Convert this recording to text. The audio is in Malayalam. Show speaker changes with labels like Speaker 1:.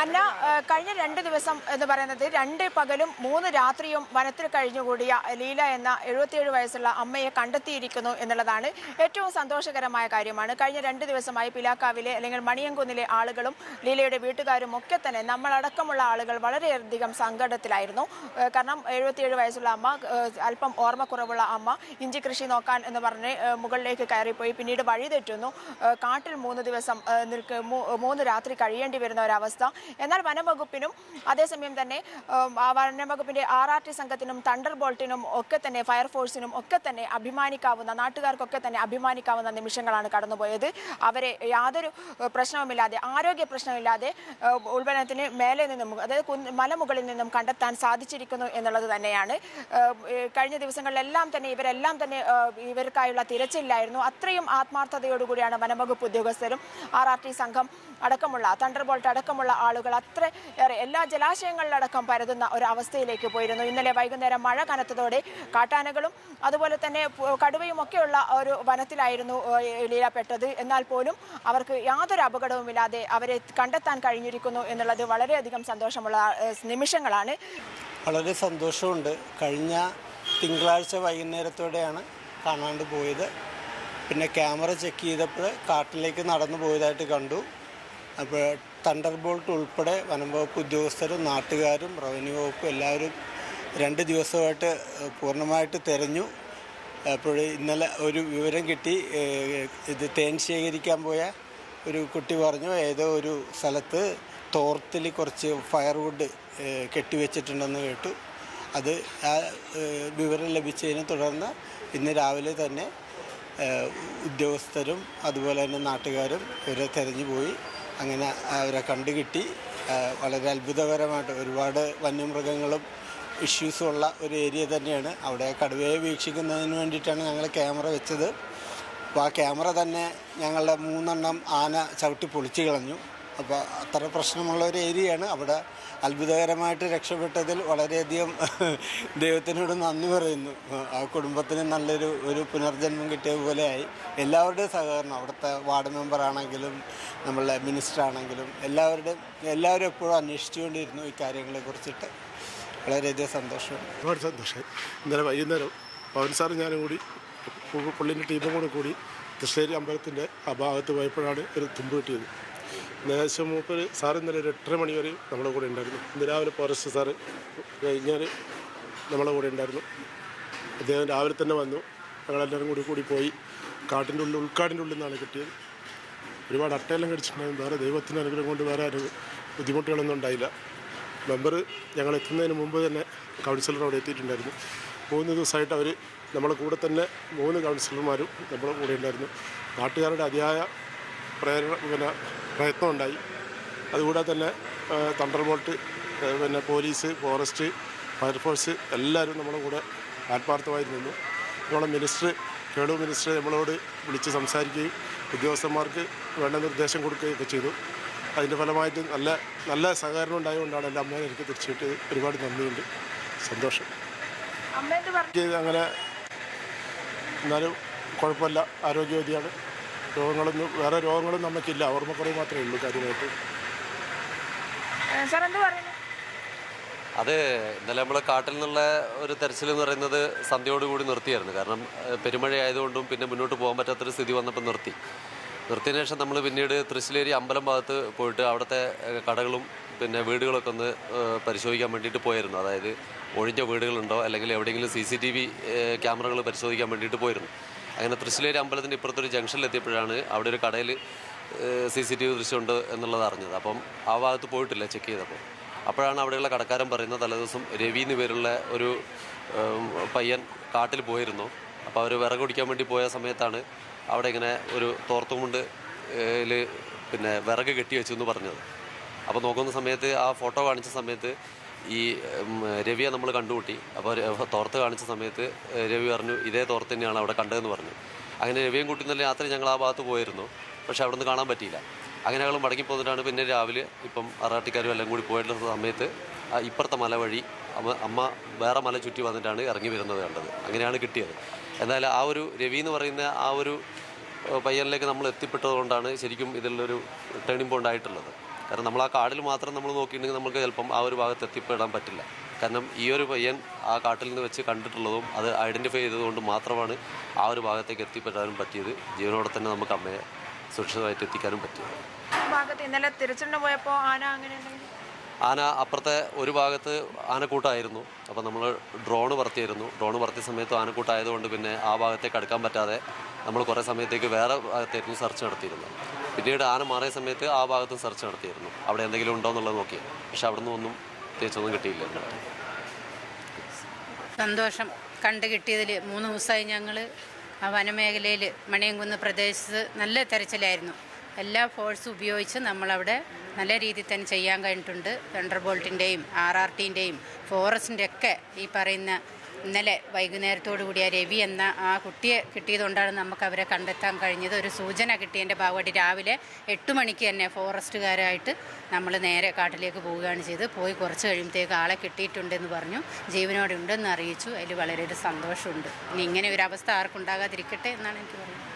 Speaker 1: അന്ന കഴിഞ്ഞ 2 ദിവസം എന്ന് പറയുന്നത് 2 പകലും 3 രാത്രിയും വനത്തിൽ കഴിഞ്ഞുകൂടിയ ലീല എന്ന 77 വയസ്സുള്ള അമ്മയെ കണ്ടെത്തിയിരിക്കുന്നു എന്നുള്ളതാണ് ഏറ്റവും സന്തോഷകരമായ കാര്യമാണ്. കഴിഞ്ഞ 2 ദിവസമായി പിലാക്കാവിലെ അല്ലെങ്കിൽ മണിയംകുന്നിലെ ആളുകളും ലീലയുടെ വീട്ടുകാരും ഒക്കെ തന്നെ നമ്മളടക്കമുള്ള ആളുകൾ വളരെയധികം സങ്കടത്തിലായിരുന്നു. കാരണം 77 വയസ്സുള്ള അമ്മ, അല്പം ഓർമ്മക്കുറവുള്ള അമ്മ, ഇഞ്ചി കൃഷി നോക്കാൻ എന്ന് പറഞ്ഞ് മുകളിലേക്ക് കയറിപ്പോയി, പിന്നീട് വഴി തെറ്റുന്നു, കാട്ടിൽ 3 ദിവസം 3 രാത്രി കഴിയേണ്ടി വരുന്ന ഒരവസ്ഥ. എന്നാൽ വനംവകുപ്പിനും അതേസമയം തന്നെ വനംവകുപ്പിന്റെ RRT സംഘത്തിനും തണ്ടർ ബോൾട്ടിനും ഒക്കെ തന്നെ ഫയർഫോഴ്സിനും ഒക്കെ തന്നെ അഭിമാനിക്കാവുന്ന, നാട്ടുകാർക്കൊക്കെ തന്നെ അഭിമാനിക്കാവുന്ന നിമിഷങ്ങളാണ് കടന്നുപോയത്. അവരെ യാതൊരു പ്രശ്നവുമില്ലാതെ, ആരോഗ്യ പ്രശ്നമില്ലാതെ ഉൾവനത്തിന് മേലെ നിന്നും, അതായത് മലമുകളിൽ നിന്നും കണ്ടെത്താൻ സാധിച്ചിരിക്കുന്നു എന്നുള്ളത് തന്നെയാണ്. കഴിഞ്ഞ ദിവസങ്ങളിലെല്ലാം തന്നെ ഇവർക്കായുള്ള തിരച്ചിലായിരുന്നു. അത്രയും ആത്മാർത്ഥതയോടുകൂടിയാണ് വനംവകുപ്പ് ഉദ്യോഗസ്ഥരും RRT സംഘം അടക്കമുള്ള തണ്ടർ ബോൾട്ട് അടക്കമുള്ള ആളുകൾ അത്രയേറെ എല്ലാ ജലാശയങ്ങളിലടക്കം പരതുന്ന ഒരു അവസ്ഥയിലേക്ക് പോയിരുന്നു. ഇന്നലെ വൈകുന്നേരം മഴ കനത്തതോടെ കാട്ടാനകളും അതുപോലെ തന്നെ കടുവയും ഒക്കെയുള്ള ഒരു വനത്തിലായിരുന്നു ലീലപ്പെട്ടത്. എന്നാൽ പോലും അവർക്ക് യാതൊരു അപകടവുമില്ലാതെ അവരെ കണ്ടെത്താൻ കഴിഞ്ഞിരിക്കുന്നു എന്നുള്ളത് വളരെയധികം സന്തോഷമുള്ള നിമിഷങ്ങളാണ്.
Speaker 2: വളരെ സന്തോഷമുണ്ട്. കഴിഞ്ഞ തിങ്കളാഴ്ച വൈകുന്നേരത്തോടെയാണ് കാണാണ്ട് പോയത്. പിന്നെ ക്യാമറ ചെക്ക് ചെയ്തപ്പോൾ കാട്ടിലേക്ക് നടന്നു പോയതായിട്ട് കണ്ടു. അപ്പോൾ തണ്ടർ ബോൾട്ട് ഉൾപ്പെടെ വനംവകുപ്പ് ഉദ്യോഗസ്ഥരും നാട്ടുകാരും റവന്യൂ വകുപ്പും എല്ലാവരും 2 ദിവസമായിട്ട് പൂർണ്ണമായിട്ട് തിരഞ്ഞു. അപ്പോൾ ഇന്നലെ ഒരു വിവരം കിട്ടി. ഇത് തേൻ ശേഖരിക്കാൻ പോയ ഒരു കുട്ടി പറഞ്ഞു ഏതോ ഒരു സ്ഥലത്ത് തോർത്തിൽ കുറച്ച് ഫയർവുഡ് കെട്ടിവെച്ചിട്ടുണ്ടെന്ന് കേട്ടു. അത് ആ വിവരം ലഭിച്ചതിനെ തുടർന്ന് ഇന്ന് രാവിലെ തന്നെ ഉദ്യോഗസ്ഥരും അതുപോലെ തന്നെ നാട്ടുകാരും ഇവരെ തെരഞ്ഞു പോയി. അങ്ങനെ അവരെ കണ്ടുകിട്ടി. വളരെ അത്ഭുതകരമായിട്ട് ഒരുപാട് വന്യമൃഗങ്ങളും ഇഷ്യൂസും ഉള്ള ഒരു ഏരിയ തന്നെയാണ്. അവിടെ കടുവയെ വീക്ഷിക്കുന്നതിന് വേണ്ടിയിട്ടാണ് ഞങ്ങൾ ക്യാമറ വെച്ചത്. അപ്പോൾ ആ ക്യാമറ തന്നെ ഞങ്ങളുടെ 3 എണ്ണം ആന ചവിട്ടി പൊളിച്ചു കളഞ്ഞു. അപ്പോൾ അത്ര പ്രശ്നമുള്ള ഒരു ഏരിയയാണ്. അവിടെ അത്ഭുതകരമായിട്ട് രക്ഷപ്പെട്ടതിൽ വളരെയധികം ദൈവത്തിനോട് നന്ദി പറയുന്നു. ആ കുടുംബത്തിന് നല്ലൊരു പുനർജന്മം കിട്ടിയ പോലെയായി. എല്ലാവരുടെയും സഹകരണം, അവിടുത്തെ വാർഡ് മെമ്പറാണെങ്കിലും നമ്മളുടെ മിനിസ്റ്ററാണെങ്കിലും എല്ലാവരും എപ്പോഴും അന്വേഷിച്ചുകൊണ്ടിരുന്നു ഈ കാര്യങ്ങളെക്കുറിച്ചിട്ട്. വളരെയധികം സന്തോഷമാണ്.
Speaker 3: ഒരുപാട് സന്തോഷമായി. ഇന്നലെ വൈകുന്നേരം പവൻ സാറും ഞാനും കൂടി പുള്ളിൻ്റെ ടീമും കൂടി കൃഷ്ണേരി അമ്പലത്തിൻ്റെ ആ ഭാഗത്ത് പോയപ്പോഴാണ് ഒരു തുമ്പ് കിട്ടിയത്. ഏകദേശം സാർ ഇന്നലെ ഒരു 8:30 മണി വരെ നമ്മളെ കൂടെ ഉണ്ടായിരുന്നു. ഇന്ന് രാവിലെ ഫോറസ്റ്റ് സാറ് കഴിഞ്ഞാൽ നമ്മളെ കൂടെ ഉണ്ടായിരുന്നു. അദ്ദേഹം രാവിലെ തന്നെ വന്നു. ഞങ്ങളെല്ലാവരും കൂടി പോയി ഉൾക്കാടിൻ്റെ ഉള്ളിൽ നിന്നാണ് കിട്ടിയത്. ഒരുപാട് അട്ടയെല്ലാം കടിച്ചിട്ടുണ്ടായിരുന്നു. വേറെ ദൈവത്തിൻ്റെ അനുഗ്രഹം കൊണ്ട് വേറെ ബുദ്ധിമുട്ടുകളൊന്നും ഉണ്ടായില്ല. മെമ്പർ ഞങ്ങൾ എത്തുന്നതിന് മുമ്പ് തന്നെ കൗൺസിലർ അവിടെ എത്തിയിട്ടുണ്ടായിരുന്നു. 3 ദിവസമായിട്ട് അവർ നമ്മളെ കൂടെ തന്നെ 3 കൗൺസിലർമാരും നമ്മളെ കൂടെ ഉണ്ടായിരുന്നു. നാട്ടുകാരുടെ അതിയായ പ്രയത്നം ഉണ്ടായി. അതുകൂടാതെ തന്നെ തണ്ടർ ബോൾട്ട്, പിന്നെ പോലീസ്, ഫോറസ്റ്റ്, ഫയർഫോഴ്സ് എല്ലാവരും നമ്മളെ കൂടെ ആത്മാർത്ഥമായി നിന്നു. നമ്മളെ കേളു മിനിസ്റ്റർ നമ്മളോട് വിളിച്ച് സംസാരിക്കുകയും ഉദ്യോഗസ്ഥന്മാർക്ക് വേണ്ട നിർദ്ദേശം കൊടുക്കുകയൊക്കെ ചെയ്തു. അതിൻ്റെ ഫലമായിട്ട് നല്ല സഹകരണം ഉണ്ടായതുകൊണ്ടാണ് എൻ്റെ അമ്മയെ എനിക്ക് തിരിച്ചിട്ട് ഒരുപാട് നന്ദിയുണ്ട്, സന്തോഷം. അങ്ങനെ എന്നാലും കുഴപ്പമില്ല, ആരോഗ്യവതിയാണ്. വേറെ രോഗങ്ങളും നമുക്കില്ല, ഓർമ്മക്കുറവ് മാത്രമേ ഉള്ളൂ കാര്യമായിട്ട്.
Speaker 4: അത് ഇന്നലെ നമ്മൾ കാട്ടിൽ നിന്നുള്ള ഒരു തെരച്ചിൽ എന്ന് പറയുന്നത് സന്ധ്യയോടുകൂടി നിർത്തിയായിരുന്നു. കാരണം പെരുമഴ ആയതുകൊണ്ടും പിന്നെ മുന്നോട്ട് പോകാൻ പറ്റാത്തൊരു സ്ഥിതി വന്നപ്പോൾ നിർത്തിയതിനു ശേഷം നമ്മൾ പിന്നീട് തൃശ്ശിലേരി അമ്പലം ഭാഗത്ത് പോയിട്ട് അവിടുത്തെ കടകളും പിന്നെ വീടുകളൊക്കെ ഒന്ന് പരിശോധിക്കാൻ വേണ്ടിയിട്ട് പോയിരുന്നു. അതായത് ഒഴിഞ്ഞ വീടുകളുണ്ടോ അല്ലെങ്കിൽ എവിടെയെങ്കിലും CCTV ക്യാമറകൾ പരിശോധിക്കാൻ വേണ്ടിയിട്ട് പോയിരുന്നു. അങ്ങനെ തൃശ്ശിലേരി അമ്പലത്തിൻ്റെ ഇപ്പുറത്തൊരു ജംഗ്ഷനിലെത്തിയപ്പോഴാണ് അവിടെ ഒരു കടയിൽ CCTV ദൃശ്യമുണ്ട് എന്നുള്ളത് അറിഞ്ഞത്. അപ്പം ആ ഭാഗത്ത് പോയിട്ടില്ല ചെക്ക് ചെയ്തപ്പോൾ. അപ്പോഴാണ് അവിടെയുള്ള കടക്കാരൻ പറയുന്നത് തലേദിവസം രവി എന്ന് പേരുള്ള ഒരു പയ്യൻ കാട്ടിൽ പോയിരുന്നു. അപ്പോൾ അവർ വിറക് കുടിക്കാൻ വേണ്ടി പോയ സമയത്താണ് അവിടെ ഇങ്ങനെ ഒരു തോർത്തുമുണ്ട് പിന്നെ വിറക് കെട്ടി വെച്ചു എന്ന് പറഞ്ഞത്. അപ്പോൾ നോക്കുന്ന സമയത്ത് ആ ഫോട്ടോ കാണിച്ച സമയത്ത് ഈ രവിയെ നമ്മൾ കണ്ടുകൂട്ടി. അപ്പോൾ തോർത്ത് കാണിച്ച സമയത്ത് രവി പറഞ്ഞു ഇതേ തോർത്ത് തന്നെയാണ് അവിടെ കണ്ടതെന്ന് പറഞ്ഞു. അങ്ങനെ രവിയും കൂട്ടി നല്ല രാത്രി ഞങ്ങൾ ആ ഭാഗത്ത് പോയിരുന്നു. പക്ഷെ അവിടെ നിന്ന് കാണാൻ പറ്റിയില്ല. അങ്ങനെ ഞങ്ങൾ മടങ്ങിപ്പോന്നിട്ടാണ് പിന്നെ രാവിലെ ഇപ്പം RRTക്കാരും എല്ലാം കൂടി പോയിട്ടുള്ള സമയത്ത് ഇപ്പുറത്തെ മല വഴി അമ്മ വേറെ മല ചുറ്റി വന്നിട്ടാണ് ഇറങ്ങി വരുന്നത് കണ്ടത്. അങ്ങനെയാണ് കിട്ടിയത്. എന്നാൽ ആ ഒരു രവി എന്ന് പറയുന്ന ആ ഒരു പയ്യനിലേക്ക് നമ്മൾ എത്തിപ്പെട്ടതുകൊണ്ടാണ് ശരിക്കും ഇതിലൊരു ടേണിംഗ് പോയിന്റ് ആയിട്ടുള്ളത്. കാരണം നമ്മൾ ആ കാടിൽ മാത്രം നമ്മൾ നോക്കിയിട്ടുണ്ടെങ്കിൽ നമുക്ക് ചിലപ്പം ആ ഒരു ഭാഗത്ത് എത്തിപ്പെടാൻ പറ്റില്ല. കാരണം ഈ ഒരു പയ്യൻ ആ കാട്ടിൽ നിന്ന് വെച്ച് കണ്ടിട്ടുള്ളതും അത് ഐഡൻറ്റിഫൈ ചെയ്തതുകൊണ്ട് മാത്രമാണ് ആ ഒരു ഭാഗത്തേക്ക് എത്തിപ്പെടാനും പറ്റിയത്. ജീവനോടെ തന്നെ നമുക്ക് അമ്മയെ സുരക്ഷിതമായിട്ട് എത്തിക്കാനും പറ്റിയത്.
Speaker 1: ഭാഗത്ത് ഇന്നലെ തിരച്ചിലിന് പോയപ്പോൾ ആന അങ്ങനെ
Speaker 4: ആന അപ്പുറത്തെ ഒരു ഭാഗത്ത് ആനക്കൂട്ടമായിരുന്നു. അപ്പോൾ നമ്മൾ ഡ്രോണ് പറത്തിയായിരുന്നു. ഡ്രോണ് പറത്തിയ സമയത്ത് ആനക്കൂട്ടമായതുകൊണ്ട് പിന്നെ ആ ഭാഗത്തേക്ക് അടുക്കാൻ പറ്റാതെ നമ്മൾ കുറേ സമയത്തേക്ക് വേറെ ഭാഗത്തായിരുന്നു സെർച്ച് നടത്തിയിരുന്നു. പിന്നീട് ആന മാറിയ സമയത്ത് ആ ഭാഗത്തും സെർച്ച് നടത്തിയിരുന്നു, അവിടെ എന്തെങ്കിലും ഉണ്ടോ എന്നുള്ളത് നോക്കി. പക്ഷെ അവിടെ നിന്നൊന്നും പ്രത്യേകിച്ചൊന്നും കിട്ടിയില്ല.
Speaker 5: സന്തോഷം കണ്ടു കിട്ടിയതിൽ 3 ദിവസമായി ഞങ്ങൾ ആ വനമേഖലയിൽ മണിയംകുന്ന് പ്രദേശത്ത് നല്ല തെരച്ചിലായിരുന്നു. എല്ലാ ഫോഴ്സും ഉപയോഗിച്ച് നമ്മളവിടെ നല്ല രീതിയിൽ തന്നെ ചെയ്യാൻ കഴിഞ്ഞിട്ടുണ്ട്. തണ്ടർബോൾട്ടിൻ്റെയും RRTൻ്റെയും ഫോറസ്റ്റിൻ്റെ ഒക്കെ ഈ പറയുന്ന ഇന്നലെ വൈകുന്നേരത്തോടു കൂടി ആ രവി എന്ന ആ കുട്ടിയെ കിട്ടിയതുകൊണ്ടാണ് നമുക്ക് അവരെ കണ്ടെത്താൻ കഴിഞ്ഞത്. ഒരു സൂചന കിട്ടിയതിൻ്റെ ഭാഗമായിട്ട് രാവിലെ 8 മണിക്ക് തന്നെ ഫോറസ്റ്റുകാരായിട്ട് നമ്മൾ നേരെ കാട്ടിലേക്ക് പോവുകയാണ് ചെയ്ത്. പോയി കുറച്ച് കഴിയുമ്പോഴത്തേക്ക് ആളെ കിട്ടിയിട്ടുണ്ടെന്ന് പറഞ്ഞു, ജീവനോടെ ഉണ്ടെന്ന് അറിയിച്ചു. അതിൽ വളരെ ഒരു സന്തോഷമുണ്ട്. ഇനി ഇങ്ങനെ ഒരു അവസ്ഥ ആർക്കുണ്ടാകാതിരിക്കട്ടെ എന്നാണ് എനിക്ക് പറയുന്നത്.